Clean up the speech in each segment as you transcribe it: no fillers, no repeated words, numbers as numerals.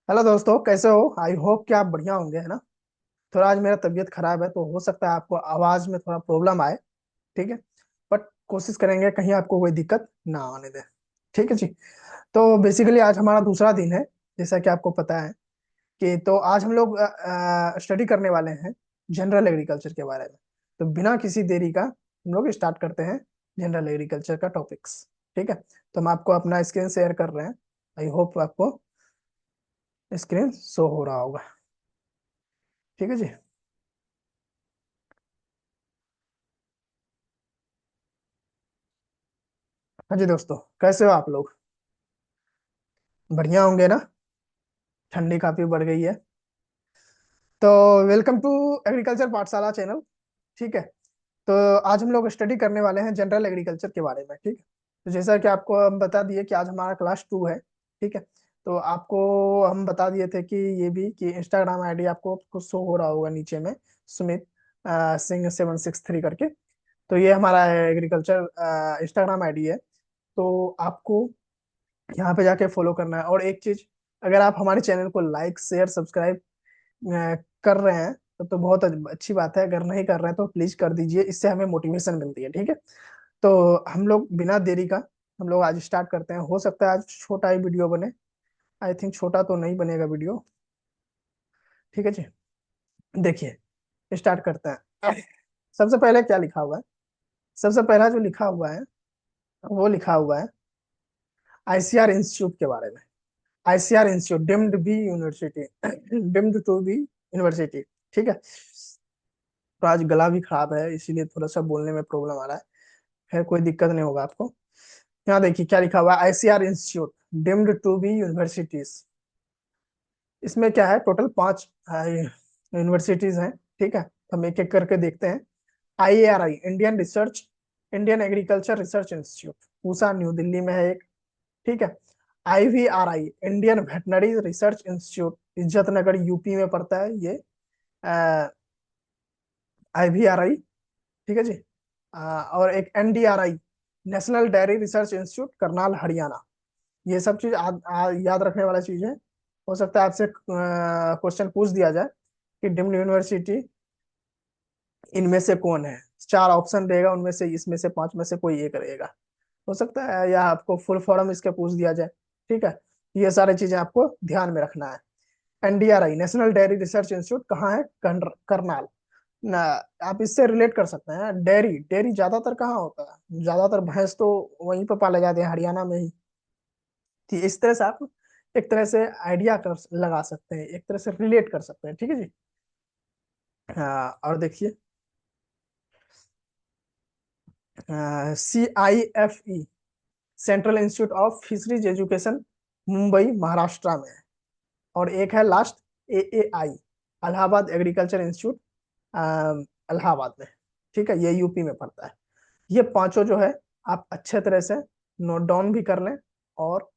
Hello दोस्तों, कैसे हो? आई होप कि आप बढ़िया होंगे, है ना। थोड़ा आज मेरा तबीयत खराब है तो हो सकता है आपको आवाज में थोड़ा प्रॉब्लम आए। ठीक है। बट कोशिश करेंगे कहीं आपको कोई दिक्कत ना आने दे। ठीक है जी। तो बेसिकली आज हमारा दूसरा दिन है, जैसा कि आपको पता है कि तो आज हम लोग स्टडी करने वाले हैं जनरल एग्रीकल्चर के बारे में। तो बिना किसी देरी का हम लोग स्टार्ट करते हैं जनरल एग्रीकल्चर का टॉपिक्स। ठीक है। तो हम आपको अपना स्क्रीन शेयर कर रहे हैं। आई होप आपको स्क्रीन शो हो रहा होगा। ठीक है जी। हाँ जी दोस्तों, कैसे हो आप लोग? बढ़िया होंगे ना। ठंडी काफी बढ़ गई है। तो वेलकम टू एग्रीकल्चर पाठशाला चैनल। ठीक है। तो आज हम लोग स्टडी करने वाले हैं जनरल एग्रीकल्चर के बारे में। ठीक है। तो जैसा कि आपको हम बता दिए कि आज हमारा क्लास 2 है। ठीक है। तो आपको हम बता दिए थे कि ये भी कि इंस्टाग्राम आईडी आपको कुछ शो हो रहा होगा नीचे में, सुमित सिंह 763 करके। तो ये हमारा एग्रीकल्चर इंस्टाग्राम आईडी है। तो आपको यहाँ पे जाके फॉलो करना है। और एक चीज, अगर आप हमारे चैनल को लाइक शेयर सब्सक्राइब कर रहे हैं तो बहुत अच्छी बात है। अगर नहीं कर रहे हैं तो प्लीज कर दीजिए, इससे हमें मोटिवेशन मिलती है। ठीक है। तो हम लोग बिना देरी का हम लोग आज स्टार्ट करते हैं। हो सकता है आज छोटा ही वीडियो बने। आई थिंक छोटा तो नहीं बनेगा वीडियो। ठीक है जी। देखिए, स्टार्ट करते हैं। सबसे पहले क्या लिखा हुआ है? सबसे पहला जो लिखा हुआ है वो लिखा हुआ है आईसीआर इंस्टीट्यूट के बारे में। ICR institute deemed be university, deemed to be university. ठीक है। तो आज गला भी खराब है, इसीलिए थोड़ा सा बोलने में प्रॉब्लम आ रहा है। खैर कोई दिक्कत नहीं होगा आपको। यहाँ देखिए क्या लिखा हुआ है, ICR institute deemed to be universities. इसमें क्या है, टोटल 5 यूनिवर्सिटीज हैं। ठीक है। तो हम एक एक करके देखते हैं। IARI, Indian agriculture research institute, Pusa new Delhi में है एक। ठीक है। IVRI, Indian veterinary research institute, इज्जत नगर यूपी में पड़ता है ये। आईवीआरआई। ठीक है जी। और एक NDRI, national dairy research institute, Karnal Haryana. ये सब चीज याद रखने वाला चीज है। हो सकता है आपसे क्वेश्चन पूछ दिया जाए कि डिम्ड यूनिवर्सिटी इनमें से कौन है। 4 ऑप्शन रहेगा, उनमें से इसमें से 5 में से कोई एक रहेगा। हो सकता है या आपको फुल फॉर्म इसके पूछ दिया जाए। ठीक है। ये सारी चीजें आपको ध्यान में रखना है। NDRI, national dairy research institute, कहाँ है? करनाल ना। आप इससे रिलेट कर सकते हैं, डेयरी डेयरी ज्यादातर कहाँ होता है? ज्यादातर भैंस तो वहीं पर पाले जाते हैं, हरियाणा में ही। तो इस तरह से आप एक तरह से आइडिया कर लगा सकते हैं, एक तरह से रिलेट कर सकते हैं। ठीक है जी। हाँ, और देखिए CIFE, central institute of fisheries education, Mumbai Maharashtra में है। और एक है last, AAI, Allahabad agriculture institute, Allahabad में। ठीक है, ये यूपी में पड़ता है। ये पांचों जो है आप अच्छे तरह से नोट डाउन भी कर लें, और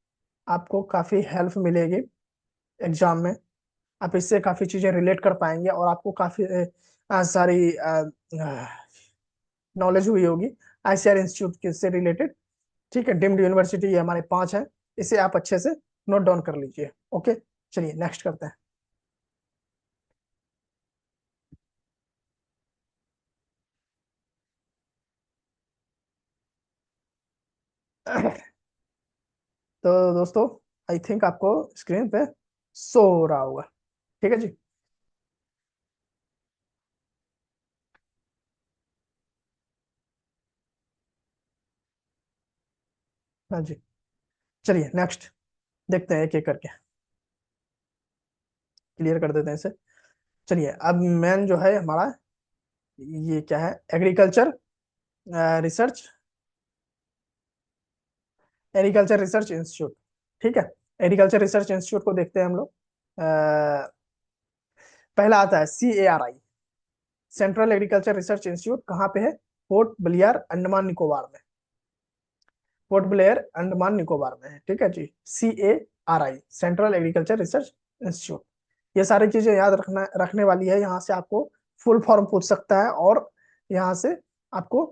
आपको काफी हेल्प मिलेगी एग्जाम में। आप इससे काफी चीजें रिलेट कर पाएंगे और आपको काफी सारी नॉलेज हुई होगी आईसीआर इंस्टीट्यूट से रिलेटेड। ठीक है। डिम्ड यूनिवर्सिटी ये हमारे 5 हैं। इसे आप अच्छे से नोट डाउन कर लीजिए। ओके। चलिए नेक्स्ट करते हैं। तो दोस्तों, आई थिंक आपको स्क्रीन पे शो हो रहा होगा। ठीक है जी। हाँ जी। चलिए नेक्स्ट देखते हैं, एक एक करके क्लियर कर देते हैं इसे। चलिए, अब मेन जो है हमारा ये क्या है, agriculture research, agriculture research institute. ठीक है। एग्रीकल्चर रिसर्च इंस्टीट्यूट को देखते हैं हम लोग। पहला आता है CARI, central agriculture research institute. कहाँ पे है? पोर्ट ब्लियर, अंडमान निकोबार में। पोर्ट ब्लेयर, अंडमान निकोबार में है। ठीक है जी। CARI, central agriculture research institute. ये सारी चीजें याद रखने वाली है। यहाँ से आपको फुल फॉर्म पूछ सकता है, और यहाँ से आपको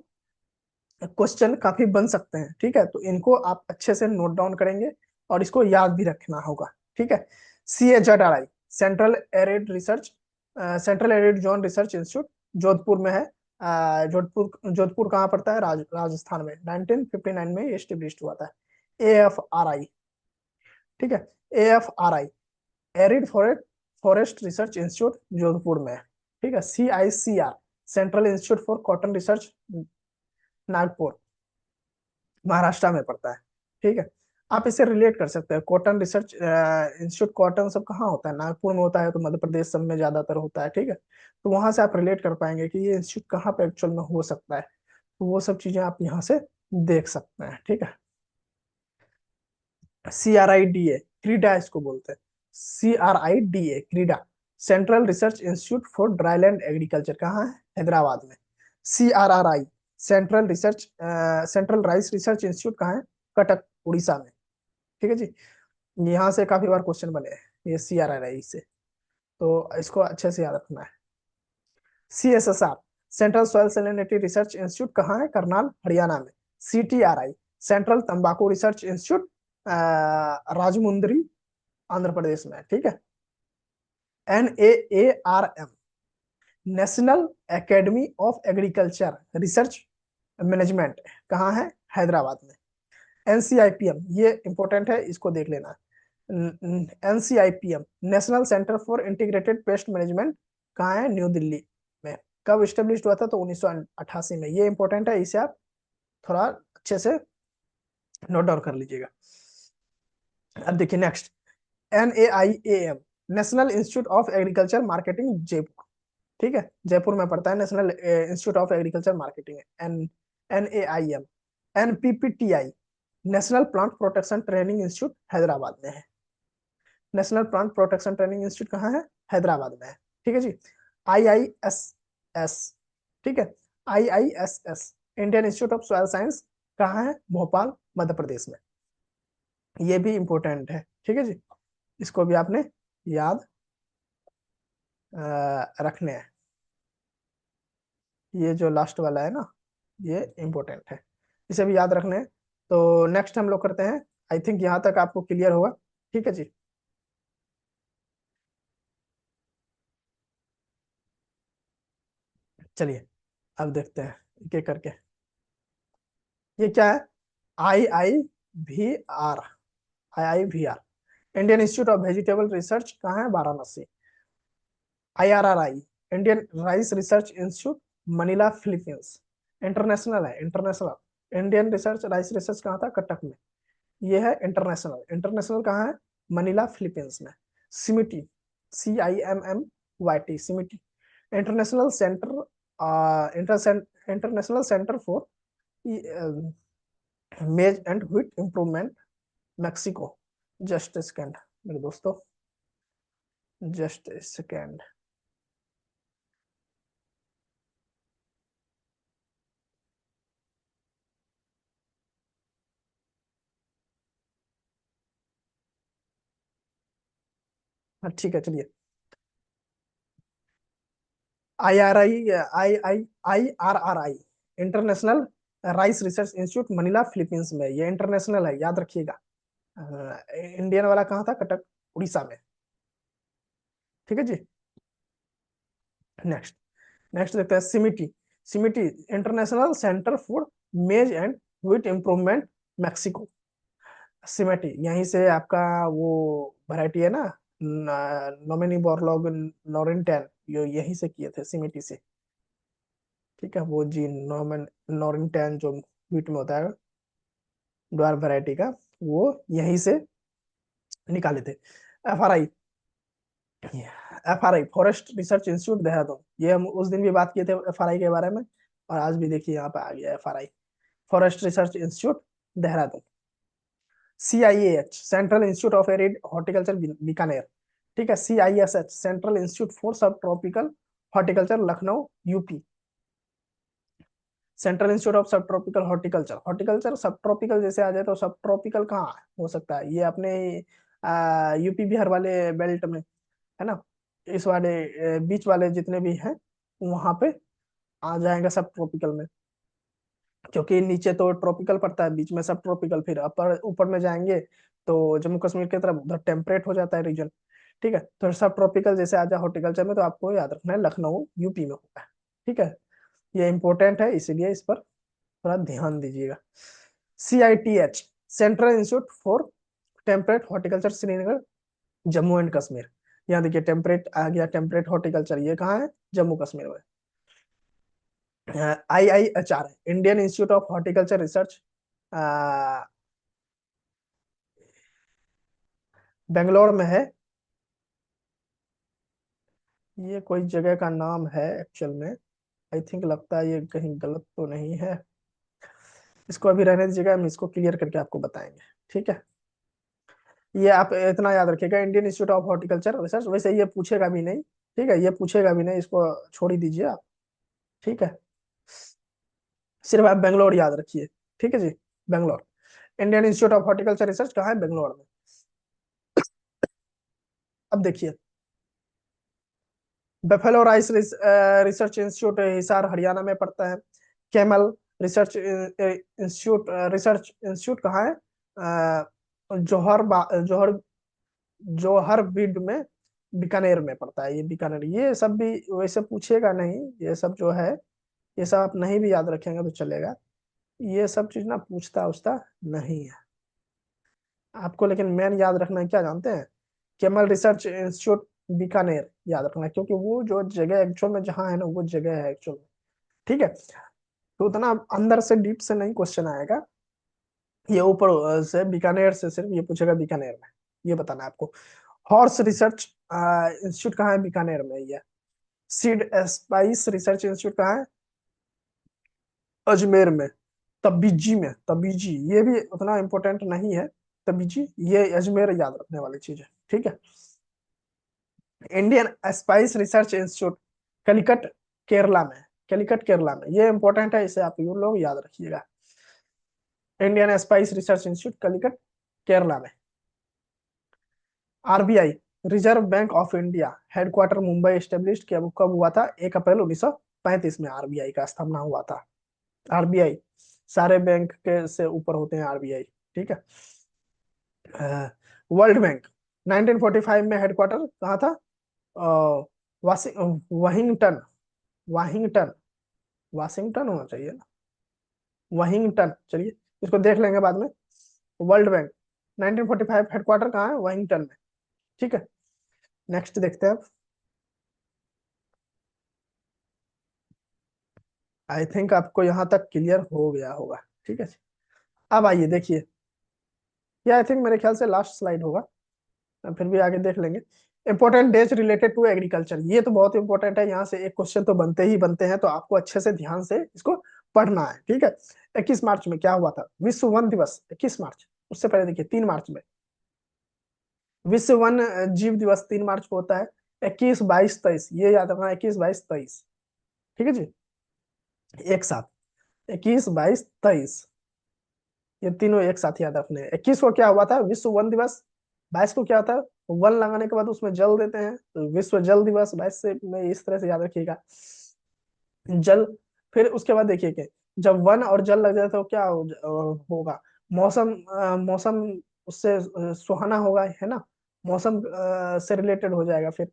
क्वेश्चन काफी बन सकते हैं। ठीक है। तो इनको आप अच्छे से नोट डाउन करेंगे और इसको याद भी रखना होगा। ठीक है। CHRI, central arid research, central arid zone research institute, Jodhpur में है। जोधपुर जोधपुर कहाँ पड़ता है? राजस्थान में। 1959 में ये स्टेब्लिश हुआ था। AFRI, ठीक है, AFRI, arid forest forest research institute Jodhpur में है। ठीक है। CICR, central institute for cotton research, Nagpur, Maharashtra में पड़ता है। ठीक है। आप इसे रिलेट कर सकते हैं, कॉटन रिसर्च इंस्टीट्यूट, कॉटन सब कहाँ होता है? नागपुर में होता है, तो मध्य प्रदेश सब में ज्यादातर होता है। ठीक है। तो वहां से आप रिलेट कर पाएंगे कि ये इंस्टीट्यूट कहाँ पे एक्चुअल में हो सकता है। तो वो सब चीजें आप यहाँ से देख सकते हैं। ठीक है। CRIDA, क्रीडा इसको बोलते हैं। CRIDA, क्रीडा, central research institute for dryland agriculture, कहाँ है? हैदराबाद में। CRRI, central rice research institute, कहाँ है? कटक, उड़ीसा में। ठीक है जी। यहाँ से काफी बार क्वेश्चन बने हैं ये CRRI से, तो इसको अच्छे से याद रखना है। CSSR, central soil salinity research institute, कहाँ है? करनाल, हरियाणा में। CTRI, सेंट्रल तंबाकू रिसर्च इंस्टीट्यूट, राजमुंदरी, आंध्र प्रदेश में। ठीक है। NAARM, national academy of agriculture research management, कहाँ है? हैदराबाद में। NCIPM, ये इंपॉर्टेंट है, इसको देख लेना। NCIPM, national centre for integrated pest management, कहाँ है? न्यू दिल्ली में। कब स्टेब्लिश हुआ था? तो 1988 में। ये इंपॉर्टेंट है, इसे आप थोड़ा अच्छे से नोट डाउन कर लीजिएगा। अब देखिए next, NAIAM, national institute of agriculture marketing, Jaipur. ठीक है, जयपुर में पड़ता है national institute of agriculture marketing. NAIM। NPPTI, national plant protection training institute, Hyderabad में है। National plant protection training institute कहाँ है? हैदराबाद में है। ठीक है जी। IISS, ठीक है, IISS, Indian Institute of soil science, कहाँ है? भोपाल, मध्य प्रदेश में। ये भी इंपॉर्टेंट है। ठीक है जी। इसको भी आपने याद रखने हैं। ये जो लास्ट वाला है ना, ये इंपॉर्टेंट है, इसे भी याद रखने हैं। तो नेक्स्ट हम लोग करते हैं। आई थिंक यहाँ तक आपको क्लियर होगा। ठीक है जी। चलिए अब देखते हैं एक एक करके। ये क्या है? IIVR, IIVR, Indian Institute of Vegetable Research, कहाँ है? Varanasi. IRRI, Indian Rice research institute, Manila, Philippines. International है, international Indian research rice research कहाँ था? कटक में। ये है इंटरनेशनल, इंटरनेशनल कहाँ है? मनीला, फिलीपींस में। CIMMYT, CIMMYT, CIMMYT, international center, international center for maize and wheat improvement, Mexico. Just second मेरे दोस्तों, जस्ट सेकेंड। हाँ ठीक है, चलिए। IRI, international rice research institute, Manila, Philippines में। ये इंटरनेशनल है, याद रखिएगा। इंडियन वाला कहाँ था? कटक, उड़ीसा में। ठीक है जी। नेक्स्ट, नेक्स्ट देखते हैं सिमिटी। सिमिटी, international center for maize and wheat improvement, Mexico. सिमेटी, यहीं से आपका वो वैरायटी है ना, नोमिनी बोरलॉग नोरिनटेन, यो यहीं से किए थे, सिमिटी से। ठीक है, वो जीन नोमन नोरिनटेन जो व्हीट में होता है, द्वार वैरायटी का, वो यहीं से निकाले थे। FRI, FRI, forest research institute, Dehradun. ये हम उस दिन भी बात किए थे FRI के बारे में, और आज भी देखिए यहाँ पे आ गया FRI, forest research institute, Dehradun. CIAH, central institute of arid horticulture, Bikaner. ठीक है। CISH, सेंट्रल इंस्टीट्यूट फॉर सब tropical horticulture, Lucknow, UP. Central institute of सब ट्रॉपिकल हॉर्टिकल्चर, हॉर्टिकल्चर सब ट्रॉपिकल जैसे आ जाए, तो सब ट्रॉपिकल कहाँ हो सकता है? ये अपने यूपी बिहार वाले बेल्ट में है ना, इस वाले बीच वाले जितने भी हैं, वहां पे आ जाएंगे सब ट्रॉपिकल में। क्योंकि नीचे तो ट्रॉपिकल पड़ता है, बीच में सब ट्रॉपिकल, फिर अपर ऊपर में जाएंगे तो जम्मू कश्मीर की तरफ उधर टेम्परेट हो जाता है रीजन। ठीक है, तो सब ट्रॉपिकल जैसे आ जाए हॉर्टिकल्चर में, तो आपको याद रखना है लखनऊ यूपी में होगा। ठीक है, ये इंपॉर्टेंट है, इसीलिए इस पर थोड़ा ध्यान दीजिएगा। CITH, central institute for temperate horticulture, Srinagar, Jammu and Kashmir. यहाँ देखिए टेम्परेट आ गया, टेम्परेट हॉर्टिकल्चर ये कहाँ है, जम्मू कश्मीर में। IIHR, Indian Institute of Horticulture research, Bangalore में है। ये कोई जगह का नाम है एक्चुअल में, आई थिंक, लगता है ये कहीं गलत तो नहीं है। इसको अभी रहने दीजिएगा, हम इसको क्लियर करके आपको बताएंगे। ठीक है, ये आप इतना याद रखिएगा, Indian Institute of Horticulture research. वैसे ये पूछेगा भी नहीं, ठीक है, ये पूछेगा भी नहीं, इसको छोड़ ही दीजिए आप। ठीक है, सिर्फ आप बेंगलोर याद रखिए। ठीक है जी, Bangalore. Indian Institute of Horticulture Research कहाँ है, बेंगलोर में। अब देखिए, buffalo rice research institute Hisar Haryana में पड़ता है। Camel research institute, research institute कहाँ है, जौहर जोहरबिड में, बीकानेर में पड़ता है। ये बीकानेर, ये सब भी वैसे पूछेगा नहीं, ये सब जो है, ये सब आप नहीं भी याद रखेंगे तो चलेगा। ये सब चीज ना पूछता उछता नहीं है आपको, लेकिन मेन याद रखना है क्या जानते हैं, केमल रिसर्च इंस्टीट्यूट बीकानेर याद रखना है, क्योंकि वो जो जगह एक्चुअल में जहाँ है ना, वो जगह है एक्चुअल में। ठीक है, तो उतना अंदर से डीप से नहीं क्वेश्चन आएगा, ये ऊपर से बीकानेर से सिर्फ ये पूछेगा बीकानेर में, ये बताना है आपको। हॉर्स रिसर्च इंस्टीट्यूट कहाँ है, बीकानेर में ये। सीड स्पाइस रिसर्च इंस्टीट्यूट कहाँ है, अजमेर में। तबीजी में, तबीजी ये भी उतना इम्पोर्टेंट नहीं है, तबीजी ये अजमेर याद रखने वाली चीज है। ठीक है, Indian spice research institute Calicut Kerala में, कलिकट केरला में, ये इंपॉर्टेंट है, इसे आप यू लोग याद रखिएगा। Indian spice research institute Calicut Kerala में। RBI, reserve bank of India, headquarter Mumbai, establish कब कब हुआ था, 1 अप्रैल 1935 में RBI का स्थापना हुआ था। RBI सारे बैंक के से ऊपर होते हैं, RBI। ठीक है, वर्ल्ड बैंक 1945 में हेडक्वार्टर कहाँ था, वाशिंगटन, वाशिंगटन, वाशिंगटन होना चाहिए ना, वाशिंगटन, चलिए इसको देख लेंगे बाद में। वर्ल्ड बैंक 1945 हेडक्वार्टर कहाँ है, वाशिंगटन में। ठीक है, नेक्स्ट देखते हैं। आई थिंक आपको यहाँ तक क्लियर हो गया होगा। ठीक है, अब आइए देखिए, ये आई थिंक मेरे ख्याल से लास्ट स्लाइड होगा, फिर भी आगे देख लेंगे। Important days related to agriculture, ये तो बहुत इंपॉर्टेंट है, यहाँ से एक क्वेश्चन तो बनते ही बनते हैं, तो आपको अच्छे से ध्यान से इसको पढ़ना है। ठीक है, 21 मार्च में क्या हुआ था, विश्व वन दिवस, 21 मार्च। उससे पहले देखिए 3 मार्च में विश्व वन जीव दिवस, 3 मार्च को होता है। 21, 22, 23, ये याद रखना, 21, 22, 23। ठीक है जी, एक साथ 21, 22, 23, ये तीनों एक साथ याद रखने हैं। 21 को क्या हुआ था, विश्व वन दिवस। 22 को क्या था, वन लगाने के बाद उसमें जल देते हैं, तो विश्व जल दिवस। 22 से में इस तरह से याद रखिएगा, जल। फिर उसके बाद देखिए कि जब वन और जल लग जाए तो क्या होगा, मौसम, मौसम उससे सुहाना होगा, है ना, मौसम से रिलेटेड हो जाएगा, फिर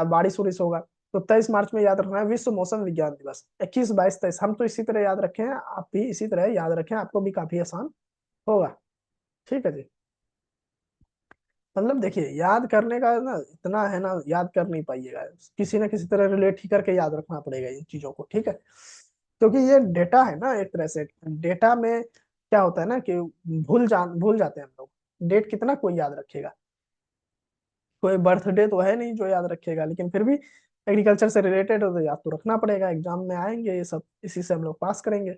बारिश उरिश होगा। तो 23 मार्च में याद रखना है, विश्व मौसम विज्ञान दिवस। 21, 22, 23 हम तो इसी तरह याद रखे हैं, आप भी इसी तरह याद रखें, आपको भी काफी आसान होगा। ठीक है जी, मतलब देखिए, याद करने का ना इतना है ना, याद कर नहीं पाइएगा, किसी ना किसी तरह रिलेट ही करके याद रखना पड़ेगा इन चीजों को। ठीक है, क्योंकि ये डेटा है ना, एक तरह से डेटा में क्या होता है ना कि भूल जाते हैं हम लोग। डेट कितना कोई याद रखेगा, कोई बर्थडे तो है नहीं जो याद रखेगा, लेकिन फिर भी एग्रीकल्चर से रिलेटेड हो तो याद तो रखना पड़ेगा, एग्जाम में आएंगे ये सब, इसी से हम लोग पास करेंगे।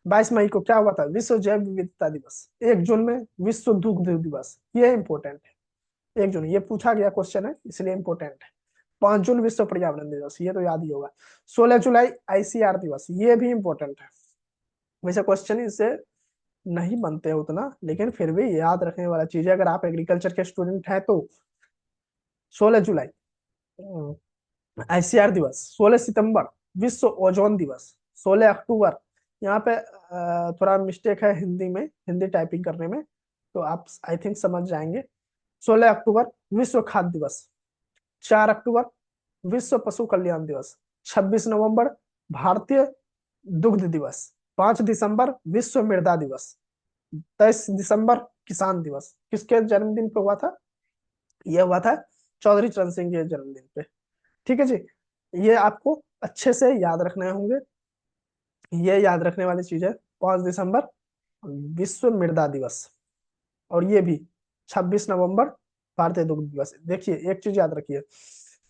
22 मई को क्या हुआ था, विश्व जैव विविधता दिवस। 1 जून में विश्व दुग्ध दिवस, ये इंपॉर्टेंट है। 1 जून ये पूछा गया क्वेश्चन है, इसलिए इंपॉर्टेंट है। 5 जून विश्व पर्यावरण दिवस, ये तो याद ही होगा। 16 जुलाई ICR दिवस, ये भी इंपॉर्टेंट है। वैसे क्वेश्चन इससे नहीं बनते उतना, लेकिन फिर भी याद रखने वाला चीज है, अगर आप एग्रीकल्चर के स्टूडेंट हैं तो। 16 जुलाई ICR दिवस। 16 सितंबर विश्व ओजोन दिवस। 16 अक्टूबर यहाँ पे थोड़ा मिस्टेक है हिंदी में, हिंदी टाइपिंग करने में, तो आप आई थिंक समझ जाएंगे। 16 अक्टूबर विश्व खाद्य दिवस। 4 अक्टूबर विश्व पशु कल्याण दिवस। 26 नवंबर भारतीय दुग्ध दिवस। 5 दिसंबर विश्व मृदा दिवस। 23 दिसंबर किसान दिवस। किसके जन्मदिन पे हुआ था? यह हुआ था चौधरी चरण सिंह के जन्मदिन पे। ठीक है जी। ये आपको अच्छे से याद रखने होंगे, ये याद रखने वाली चीज है। 5 दिसंबर विश्व मृदा दिवस, और ये भी 26 नवंबर भारतीय दुग्ध दिवस। देखिए एक चीज याद रखिए,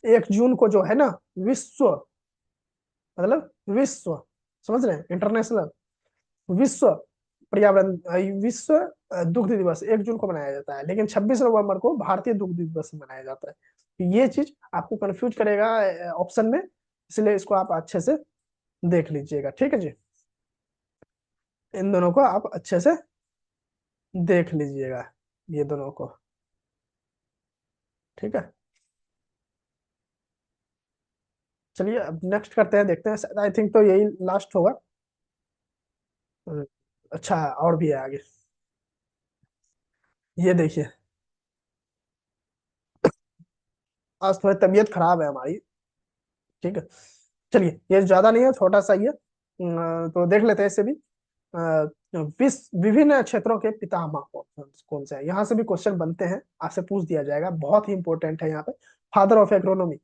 1 जून को जो है ना, विश्व, मतलब विश्व, समझ रहे हैं, इंटरनेशनल, विश्व पर्यावरण, विश्व दुग्ध दिवस 1 जून को मनाया जाता है, लेकिन 26 नवंबर को भारतीय दुग्ध दिवस मनाया जाता है। तो ये चीज आपको कंफ्यूज करेगा ऑप्शन में, इसलिए इसको आप अच्छे से देख लीजिएगा। ठीक है जी, इन दोनों को आप अच्छे से देख लीजिएगा, ये दोनों को। ठीक है, चलिए अब नेक्स्ट करते हैं, देखते हैं, आई थिंक तो यही लास्ट होगा। हम्म, अच्छा और भी है आगे, ये देखिए। आज थोड़ी तबीयत खराब है हमारी। ठीक है, चलिए ये ज्यादा नहीं है, छोटा सा ही है, तो देख लेते हैं इसे भी। विश्व विभिन्न क्षेत्रों के पितामह कौन कौन से हैं? यहाँ से भी क्वेश्चन बनते हैं, आपसे पूछ दिया जाएगा, बहुत ही इंपॉर्टेंट है यहाँ पे। फादर ऑफ एग्रोनॉमी,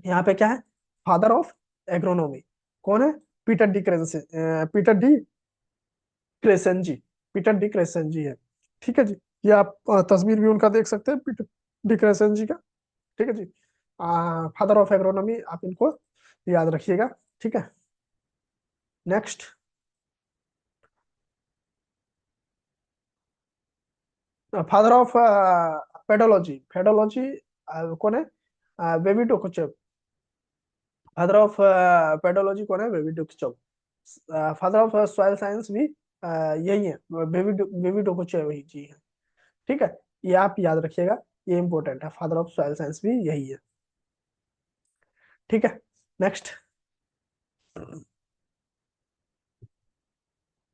यहाँ पे क्या है? फादर ऑफ एग्रोनॉमी कौन है? Peter de Crescenzi, Peter de Crescenzi, Peter de Crescenzi है। ठीक है जी, ये आप तस्वीर भी उनका देख सकते हैं, पीटर डी क्रेसेंजी का। ठीक है जी, फादर ऑफ एग्रोनॉमी, आप इनको याद रखिएगा। ठीक है, next. Father of pedology, pedology कौन है? VV Dokuchaev. Father of pedology कौन है? VV Dokuchaev. Father of soil science भी यही है, बेबी टोकाचेव ही जी है। ठीक है, ये आप याद रखिएगा, ये इंपॉर्टेंट है, फादर ऑफ सॉइल साइंस भी यही है। ठीक है, नेक्स्ट।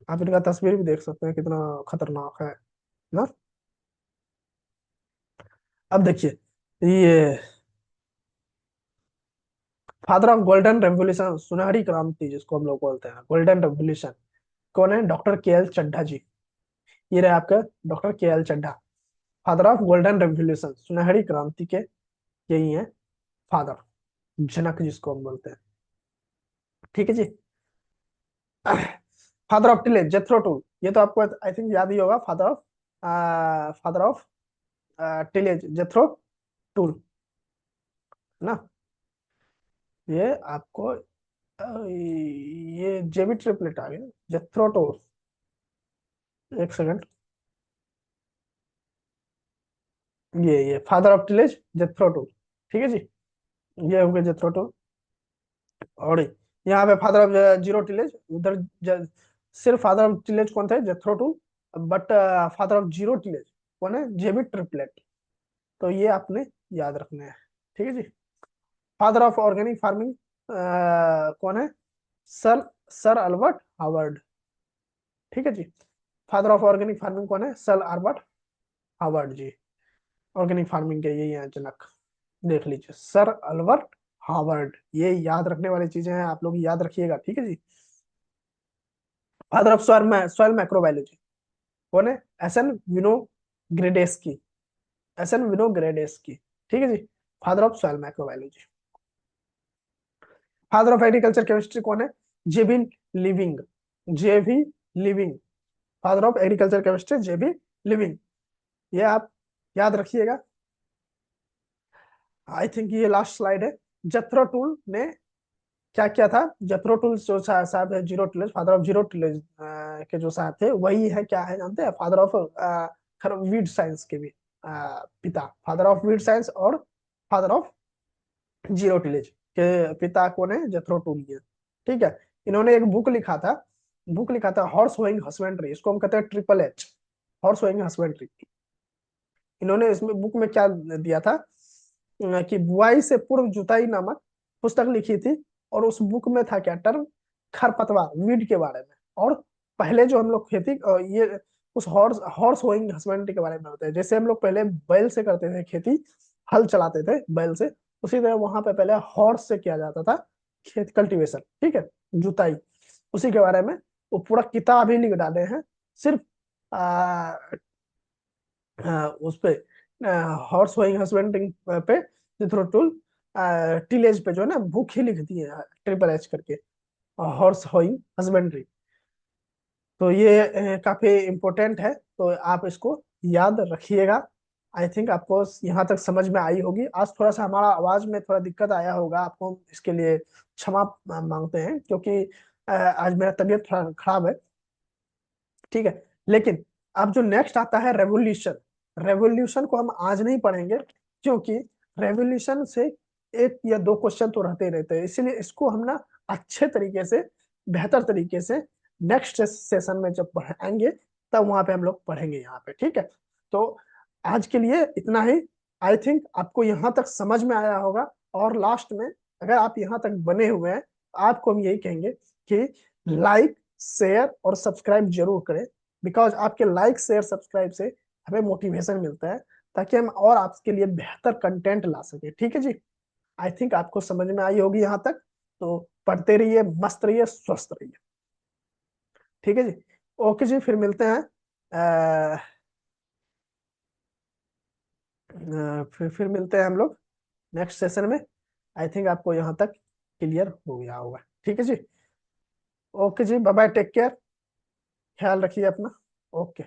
आप इनका तस्वीर भी देख सकते हैं, कितना खतरनाक है ना। अब देखिए, ये फादर ऑफ गोल्डन रेवोल्यूशन, सुनहरी क्रांति जिसको हम लोग बोलते हैं, गोल्डन रेवोल्यूशन, कौन है? डॉक्टर के एल चड्ढा जी। ये रहे आपका doctor K L Chadha, father of golden revolution, सुनहरी क्रांति के यही है फादर, जनक जिसको हम बोलते हैं। ठीक है जी। Father of tillage, Jethro Tull, ये तो आपको आई थिंक याद ही होगा। Father of tillage, Jethro Tull, है ना। ये आपको ये जेबी ट्रिपलेट आ गया, जेथरो टूल। एक सेकंड, ये father of tillage, Jethro Tull. ठीक है जी, ये हो गया जेथरो टूल। और यहाँ पे फादर ऑफ जीरो टिलेज, उधर सिर्फ फादर ऑफ टिलेज कौन थे? Jethro Tull. But father of zero tillage कौन है? JB Triplett. तो ये आपने याद रखना है। ठीक है जी। फादर ऑफ ऑर्गेनिक फार्मिंग कौन है? Sir sir Albert Howard. ठीक है जी, फादर ऑफ ऑर्गेनिक फार्मिंग कौन है? सर अल्बर्ट हावर्ड जी, ऑर्गेनिक फार्मिंग के यही हैं जनक। देख लीजिए, सर अल्बर्ट हावर्ड, ये याद रखने वाली चीजें हैं, आप लोग याद रखिएगा। ठीक है जी। फादर ऑफ सॉइल माइक्रोबायोलॉजी कौन है? एसन विनोग्रेडेस्की, एसन विनोग्रेडेस्की। ठीक है जी, father of soil microbiology. Father of agriculture chemistry कौन है? J B Liebig, J B Liebig, father of agriculture chemistry J B Liebig, ये आप याद रखिएगा। आई थिंक ये लास्ट स्लाइड है। जथरो टूल ने क्या किया था? जथरो टूल जो साहब है, zero tillage, father of zero tillage के जो साहब थे, वही है, क्या है जानते हैं? फादर ऑफ वीड साइंस के भी पिता, फादर ऑफ वीड साइंस और फादर ऑफ जीरो टिलेज के पिता कौन है? जथरो टूल ही है। ठीक है, इन्होंने एक बुक लिखा था हॉर्स होइंग हस्बेंड्री, इसको हम कहते हैं triple H, horse hoeing husbandry. इन्होंने इसमें बुक में क्या दिया था? कि बुआई से पूर्व जुताई नामक पुस्तक लिखी थी, और उस बुक में था क्या टर्म? खरपतवार वीड के बारे में। और पहले जो हम लोग खेती ये उस हॉर्स हॉर्स होइंग हस्बेंड्री के बारे में होता है। जैसे हम लोग पहले बैल से करते थे खेती, हल चलाते थे बैल से, उसी तरह वहां पे पहले हॉर्स से किया जाता था खेत कल्टीवेशन, ठीक है, जुताई। उसी के बारे में वो पूरा किताब ही लिख डाले हैं। सिर्फ आ, उस पे हॉर्स होइंग हस्बेंड्री पे थ्रो टूल टिलेज पे जो है ना बुक ही लिख दी है ट्रिपल एच करके, हॉर्स होइंग हस्बेंड्री। तो ये काफी इम्पोर्टेंट है, तो आप इसको याद रखिएगा। आई थिंक आपको यहाँ तक समझ में आई होगी। आज थोड़ा सा हमारा आवाज में थोड़ा दिक्कत आया होगा, आपको इसके लिए क्षमा मांगते हैं, क्योंकि आज मेरा तबीयत थोड़ा खराब है, ठीक है। लेकिन अब जो नेक्स्ट आता है रेवोल्यूशन, रेवोल्यूशन को हम आज नहीं पढ़ेंगे, क्योंकि रेवोल्यूशन से एक या दो क्वेश्चन तो रहते ही रहते हैं, इसीलिए इसको हम ना अच्छे तरीके से, बेहतर तरीके से नेक्स्ट सेशन में जब पढ़ाएंगे तब वहां पे हम लोग पढ़ेंगे यहाँ पे, ठीक है। तो आज के लिए इतना ही। आई थिंक आपको यहाँ तक समझ में आया होगा। और लास्ट में अगर आप यहाँ तक बने हुए हैं, आपको हम यही कहेंगे कि लाइक, शेयर और सब्सक्राइब जरूर करें। बिकॉज आपके लाइक, शेयर, सब्सक्राइब से हमें मोटिवेशन मिलता है, ताकि हम और आपके लिए बेहतर कंटेंट ला सके, ठीक है जी। आई थिंक आपको समझ में आई होगी यहाँ तक। तो पढ़ते रहिए, मस्त रहिए, स्वस्थ रहिए, ठीक है जी। ओके जी, फिर मिलते हैं। फिर मिलते हैं हम लोग नेक्स्ट सेशन में। आई थिंक आपको यहाँ तक क्लियर हो गया होगा, ठीक है जी। ओके जी, बाय बाय, टेक केयर, ख्याल रखिए अपना। ओके।